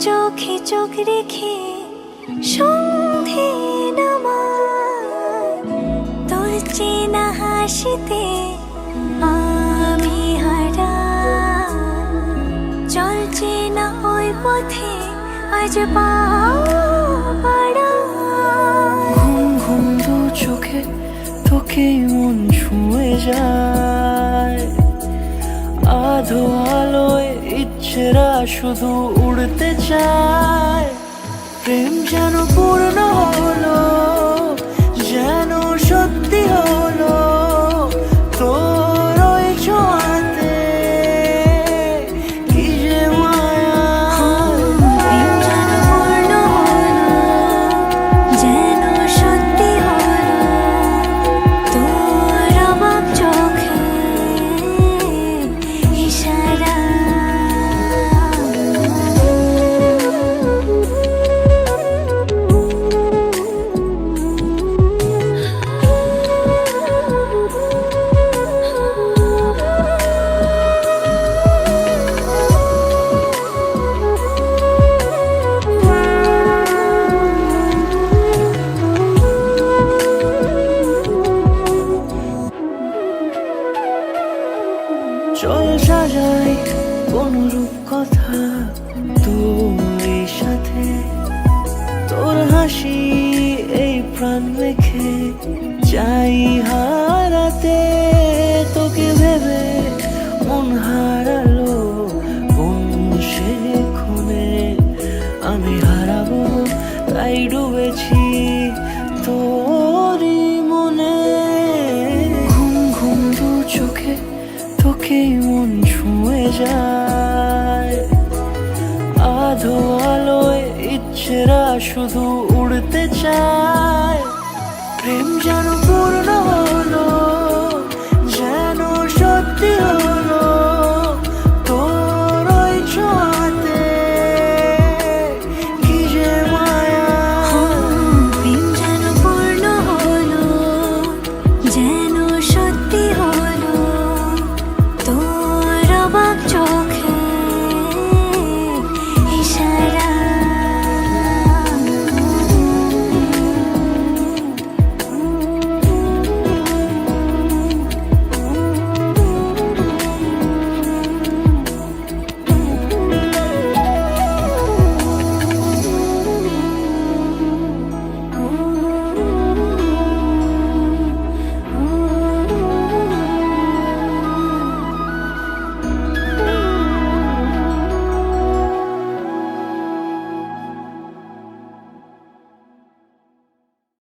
চোখে চোখ রেখে সন্ধে নামায়, তোর চেনা হাসিতে আমি হারাই। চল চেনা ওই পথে আজ পা বাড়াই। ঘুম ঘুম দু চোখে তোকে মন ছুঁয়ে যায়, আধো আলোয় ইচ্ছেরা শুধু উড়তে চায়। প্রেম যেন পূর্ণ হলো, যেন সত্যি হলো তোর ওই ছোঁয়াতে, কি যে মায়া। প্রেম যেন পূর্ণ হলো, যেন সত্যি হলো তোর অবাক চোখে ইশারা। চল সাজাই কোন রূপকথা তোর সাথে, তোর হাসি এই প্রাণ রেখে চাই হারাতে। তোকে ভেবে মন হারালো কোন সে ক্ষণে, আমি হারাবো তাই ডুবেছি তোরই মনে। ঘুম ঘুম দু চোখে তোকে মন ছুঁয়ে যায়, আধো আলোয় ইচ্ছেরা শুধু উড়তে চায়। প্রেম যেন পূর্ণ হলো,